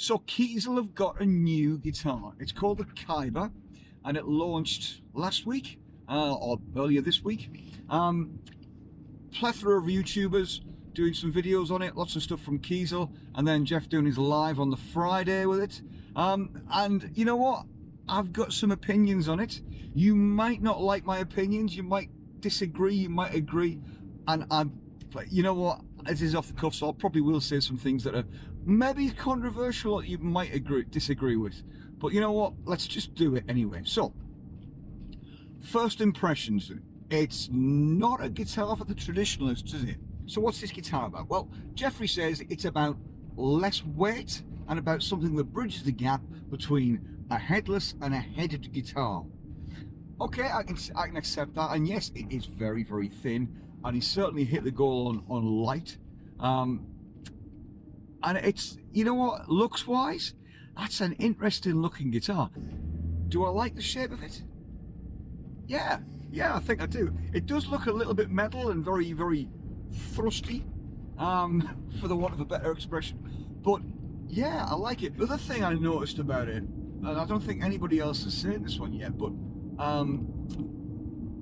So KIESEL have got a new guitar. It's called the KYBER, and it launched last week or earlier this week. Plethora of YouTubers doing some videos on it, lots of stuff from KIESEL, and then Jeff doing his live on the Friday with it. And you know what? I've got some opinions on it. You might not like my opinions, you might disagree, you might agree, but you know what? It is off the cuff, so I probably will say some things that are maybe controversial or you might disagree with. But you know what? Let's just do it anyway. So, first impressions. It's not a guitar for the traditionalists, is it? So what's this guitar about? Well, Jeffrey says it's about less weight and about something that bridges the gap between a headless and a headed guitar. Okay, I can accept that, and yes, it is very, very thin, and he certainly hit the goal on light. And it's, you know what, looks wise, that's an interesting looking guitar. Do I like the shape of it? Yeah, I think I do. It does look a little bit metal and very, very thrusty, for the want of a better expression. But yeah, I like it. The other thing I noticed about it, and I don't think anybody else has said this one yet, but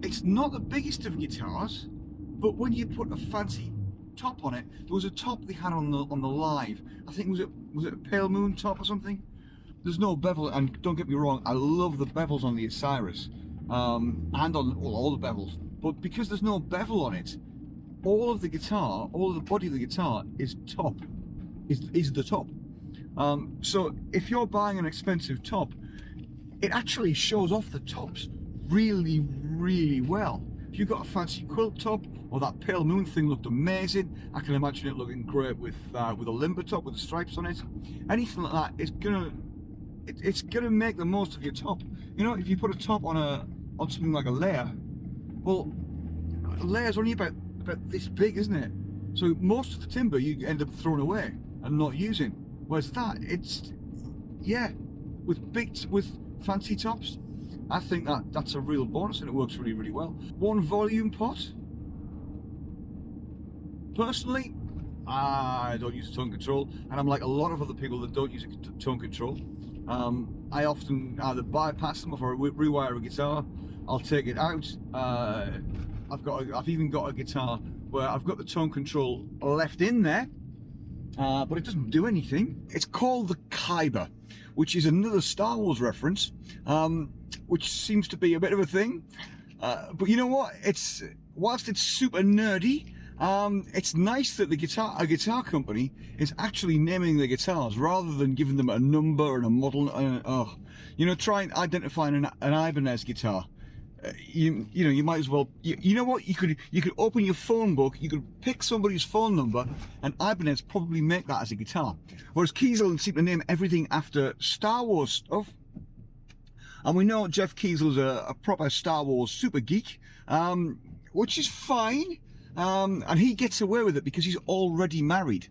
it's not the biggest of guitars, but when you put a fancy top on it, there was a top they had on the live. I think was it a Pale Moon top or something? There's no bevel, and don't get me wrong, I love the bevels on the Osiris, and on all the bevels. But because there's no bevel on it, all of the body of the guitar is the top. So if you're buying an expensive top, it actually shows off the tops really, really well. If you've got a fancy quilt top, or that Pale Moon thing looked amazing, I can imagine it looking great with a limber top with the stripes on it. Anything like that is it's gonna make the most of your top. You know, if you put a top on something like a layer, well, a layer's only about this big, isn't it? So most of the timber you end up throwing away and not using. Whereas that, it's, yeah, with fancy tops, I think that's a real bonus, and it works really, really well. One volume pot. Personally, I don't use a tone control, and I'm like a lot of other people that don't use a tone control. I often either bypass them, or rewire a guitar. I'll take it out. I've even got a guitar where I've got the tone control left in there, but it doesn't do anything. It's called the KYBER, which is another Star Wars reference, which seems to be a bit of a thing. But you know what? Whilst it's super nerdy, it's nice that a guitar company is actually naming the guitars rather than giving them a number and a model. You know, try and identify an Ibanez guitar. You know, you might as well. You know what? You could open your phone book. You could pick somebody's phone number, and Ibanez probably make that as a guitar. Whereas KIESEL seem to name everything after Star Wars stuff. And we know Jeff KIESEL's a proper Star Wars super geek, which is fine. And he gets away with it because he's already married.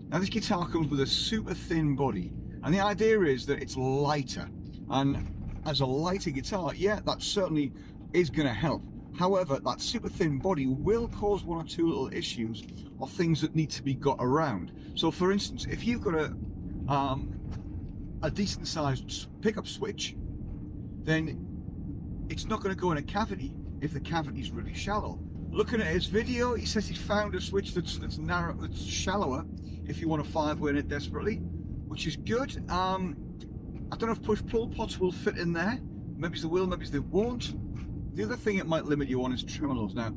Now this guitar comes with a super thin body, and the idea is that it's lighter, and as a lighter guitar, yeah, that certainly is going to help. However, that super thin body will cause one or two little issues or things that need to be got around. So for instance, if you've got a decent sized pickup switch, then it's not going to go in a cavity if the cavity is really shallow. Looking at his video, he says he's found a switch that's narrow, that's shallower if you want a 5-way in it desperately, which is good. I don't know if push-pull pots will fit in there. Maybe they will, maybe they won't. The other thing it might limit you on is tremolos. Now,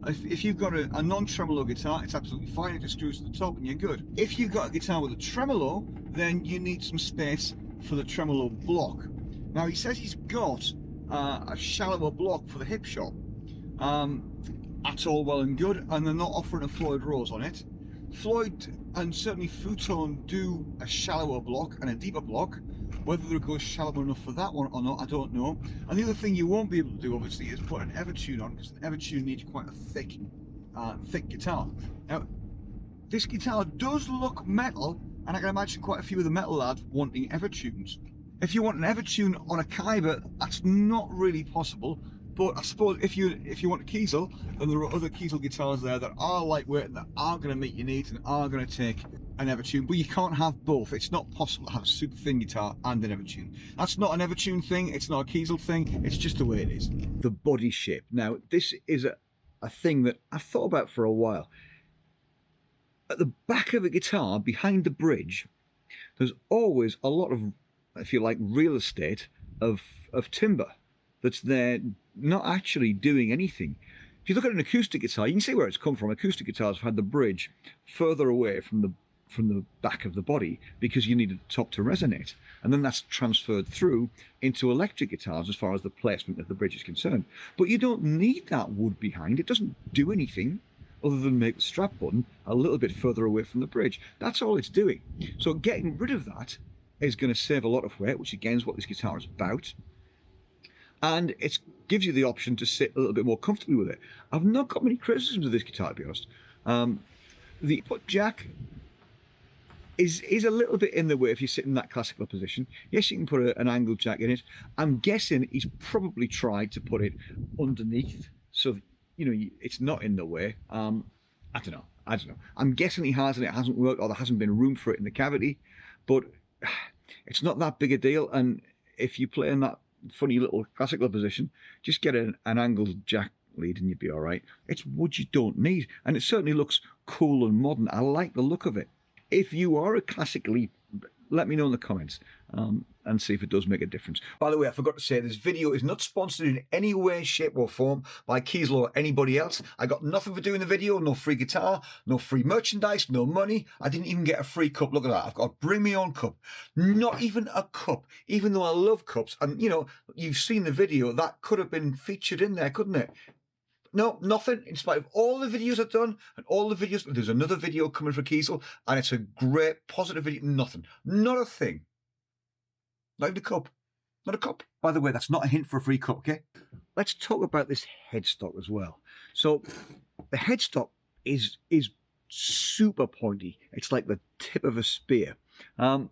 if you've got a non-tremolo guitar, it's absolutely fine. It just screws to the top and you're good. If you've got a guitar with a tremolo, then you need some space for the tremolo block. Now, he says he's got a shallower block for the hip shot. That's all well and good, and they're not offering a Floyd Rose on it. Floyd and certainly Futon do a shallower block and a deeper block. Whether it goes shallow enough for that one or not, I don't know. And the other thing you won't be able to do, obviously, is put an Evertune on, because an Evertune needs quite a thick guitar. Now, this guitar does look metal, and I can imagine quite a few of the metal lads wanting Evertunes. If you want an Evertune on a KYBER, that's not really possible. But I suppose if you want a Kiesel, then there are other Kiesel guitars there that are lightweight and that are going to meet your needs and are going to take an Evertune. But you can't have both. It's not possible to have a super thin guitar and an Evertune. That's not an Evertune thing. It's not a Kiesel thing. It's just the way it is. The body shape. Now, this is a thing that I've thought about for a while. At the back of a guitar, behind the bridge, there's always a lot of, if you like, real estate of timber that's there, not actually doing anything. If you look at an acoustic guitar, you can see where it's come from. Acoustic guitars have had the bridge further away from the back of the body because you needed the top to resonate. And then that's transferred through into electric guitars as far as the placement of the bridge is concerned. But you don't need that wood behind. It doesn't do anything other than make the strap button a little bit further away from the bridge. That's all it's doing. So getting rid of that is going to save a lot of weight, which again is what this guitar is about. And it gives you the option to sit a little bit more comfortably with it. I've not got many criticisms of this guitar, to be honest. The input jack is a little bit in the way if you sit in that classical position. Yes, you can put an angled jack in it. I'm guessing he's probably tried to put it underneath, so you know it's not in the way. I don't know. I'm guessing he has, and it hasn't worked, or there hasn't been room for it in the cavity. But it's not that big a deal. And if you play in that funny little classical position, just get an angled jack lead and you'd be all right. It's wood you don't need, and it certainly looks cool and modern. I like the look of it. If you are a classically, let me know in the comments and see if it does make a difference. By the way, I forgot to say, this video is not sponsored in any way, shape or form by Kiesel or anybody else. I got nothing for doing the video, no free guitar, no free merchandise, no money. I didn't even get a free cup. Look at that. I've got to bring my own cup. Not even a cup, even though I love cups. And, you know, you've seen the video. That could have been featured in there, couldn't it? No, nothing. In spite of all the videos I've done and all the videos, there's another video coming for Kiesel, and it's a great, positive video. Nothing. Not a thing. Not even a cup. Not a cup. By the way, that's not a hint for a free cup, okay? Let's talk about this headstock as well. So, the headstock is super pointy. It's like the tip of a spear. I've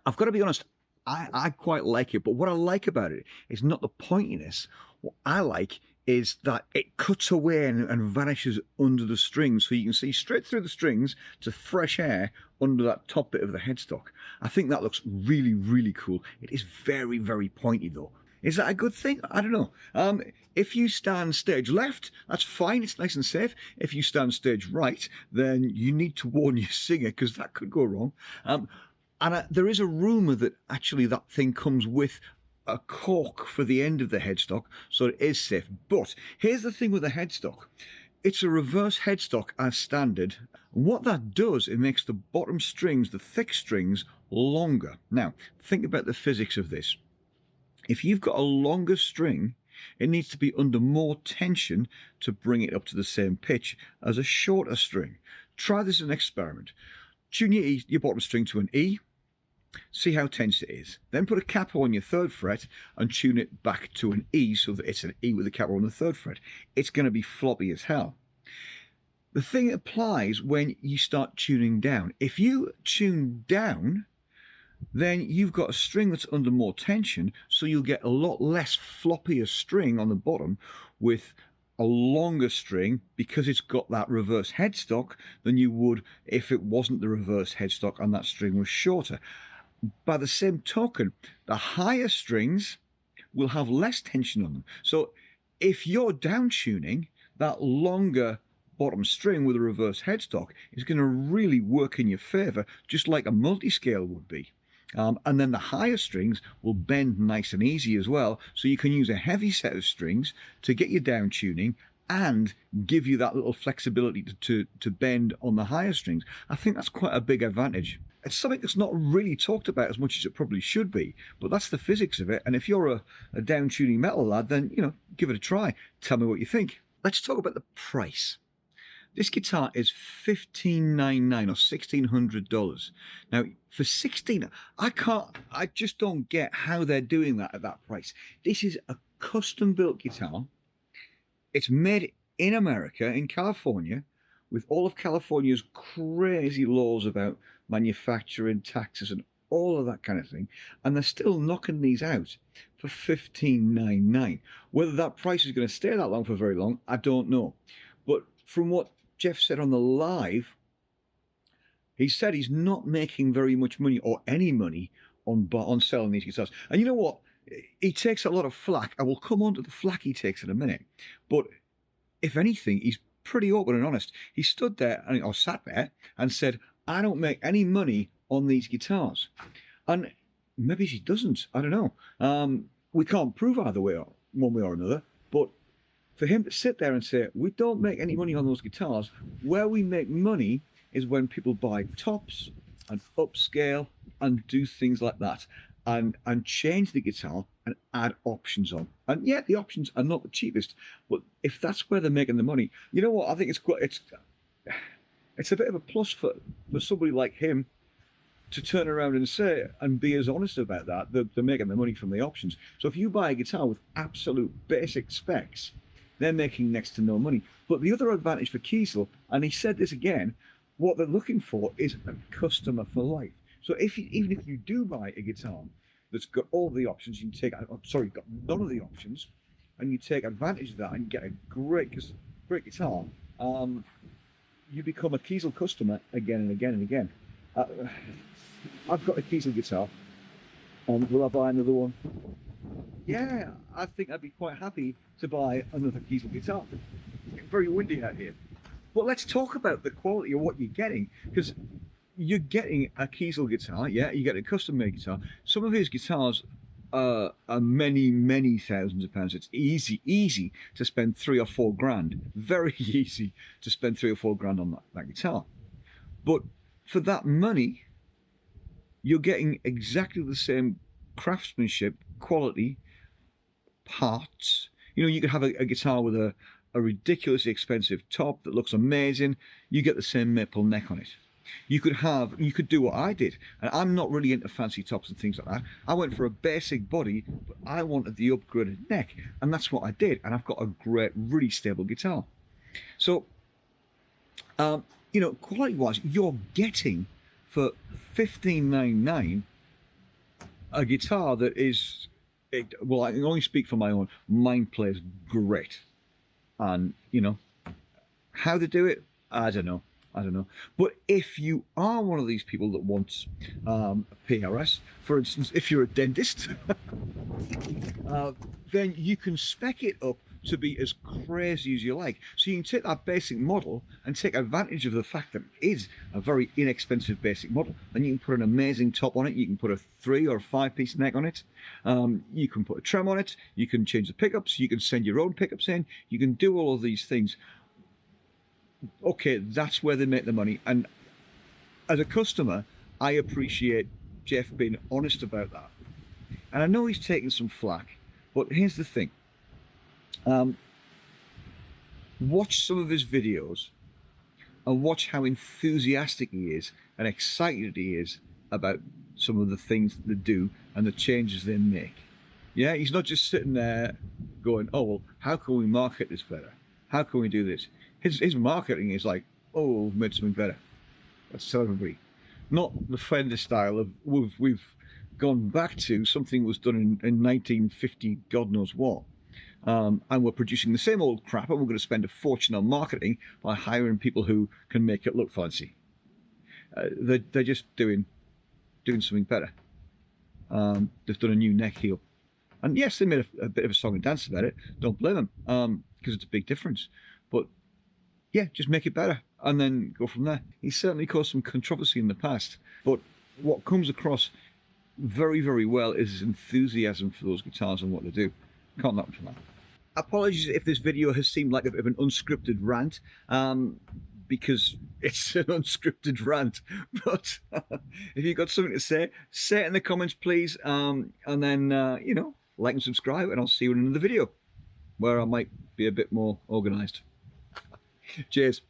got to be honest, I quite like it, but what I like about it is not the pointiness. What I like is that it cuts away and vanishes under the strings, so you can see straight through the strings to fresh air under that top bit of the headstock. I think that looks really, really cool. It is very, very pointy though. Is that a good thing? I don't know. If you stand stage left, that's fine, it's nice and safe. If you stand stage right, then you need to warn your singer, because that could go wrong. And there is a rumour that actually that thing comes with a cork for the end of the headstock, so it is safe. But here's the thing with the headstock. It's a reverse headstock as standard. What that does, it makes the bottom strings, the thick strings, longer. Now, think about the physics of this. If you've got a longer string, it needs to be under more tension to bring it up to the same pitch as a shorter string. Try this as an experiment. Tune your bottom string to an E. See how tense it is. Then put a capo on your 3rd fret and tune it back to an E so that it's an E with a capo on the 3rd fret. It's going to be floppy as hell. The thing applies when you start tuning down. If you tune down, then you've got a string that's under more tension, so you'll get a lot less floppier string on the bottom with a longer string, because it's got that reverse headstock, than you would if it wasn't the reverse headstock and that string was shorter. By the same token, the higher strings will have less tension on them. So if you're down tuning, that longer bottom string with a reverse headstock is going to really work in your favour, just like a multi-scale would be. And then the higher strings will bend nice and easy as well, so you can use a heavy set of strings to get you down tuning and give you that little flexibility to bend on the higher strings. I think that's quite a big advantage. It's something that's not really talked about as much as it probably should be, but that's the physics of it. And if you're a down tuning metal lad, then, you know, give it a try. Tell me what you think. Let's talk about the price. This guitar is $1,599 or $1,600. Now, for $16, I just don't get how they're doing that at that price. This is a custom built guitar. It's made in America, in California, with all of California's crazy laws about manufacturing, taxes and all of that kind of thing, and they're still knocking these out for $15.99. Whether that price is going to stay that long for very long, I don't know. But from what Jeff said on the live, he said he's not making very much money or any money on selling these guitars. And you know what? He takes a lot of flack. I will come on to the flack he takes in a minute. But if anything, he's pretty open and honest. He stood there or sat there and said, I don't make any money on these guitars. And maybe he doesn't. I don't know. We can't prove either way, one way or another. But for him to sit there and say, we don't make any money on those guitars, where we make money is when people buy tops and upscale and do things like that, and change the guitar and add options on. And yeah, the options are not the cheapest, but if that's where they're making the money, you know what? I think it's a bit of a plus for somebody like him to turn around and say and be as honest about that they're making the money from the options. So if you buy a guitar with absolute basic specs, they're making next to no money. But the other advantage for Kiesel, and he said this again, what they're looking for is a customer for life. So even if you do buy a guitar that's got all the options, you can take, got none of the options, and you take advantage of that and get a great guitar, you become a Kiesel customer again and again and again. I've got a Kiesel guitar, and will I buy another one? Yeah, I think I'd be quite happy to buy another Kiesel guitar. It's very windy out here. But let's talk about the quality of what you're getting, because you're getting a Kiesel guitar, yeah, you get a custom-made guitar. Some of his guitars are many, many thousands of pounds. It's easy to spend 3 or 4 grand. Very easy to spend 3 or 4 grand on that guitar. But for that money, you're getting exactly the same craftsmanship, quality, parts. You know, you could have a guitar with a ridiculously expensive top that looks amazing. You get the same maple neck on it. You could do what I did, and I'm not really into fancy tops and things like that. I went for a basic body, but I wanted the upgraded neck, and that's what I did. And I've got a great, really stable guitar. So, you know, quality-wise, you're getting for $15.99 a guitar that is, well, I can only speak for my own. Mine plays great. And, you know, how to do it, I don't know. But if you are one of these people that wants a PRS, for instance, if you're a dentist, then you can spec it up to be as crazy as you like. So you can take that basic model and take advantage of the fact that it is a very inexpensive basic model. Then you can put an amazing top on it. You can put a 3 or 5 piece neck on it. You can put a trem on it. You can change the pickups. You can send your own pickups in. You can do all of these things. Okay, that's where they make the money. And as a customer, I appreciate Jeff being honest about that. And I know he's taking some flack, but here's the thing. Watch some of his videos and watch how enthusiastic he is and excited he is about some of the things that they do and the changes they make. Yeah, he's not just sitting there going, oh, well, how can we market this better? How can we do this? His marketing is like, oh, we've made something better. Let's tell everybody. Not the Fender style of we've gone back to something was done in 1950, God knows what. And we're producing the same old crap, and we're going to spend a fortune on marketing by hiring people who can make it look fancy. They're just doing something better. They've done a new neck heel. And yes, they made a bit of a song and dance about it. Don't blame them, because it's a big difference. But yeah, just make it better and then go from there. He certainly caused some controversy in the past, but what comes across very, very well is his enthusiasm for those guitars and what they do. Can't knock from that. Apologies if this video has seemed like a bit of an unscripted rant, because it's an unscripted rant. But if you've got something to say it in the comments, please. And then, you know, like and subscribe, and I'll see you in another video where I might be a bit more organised. Cheers.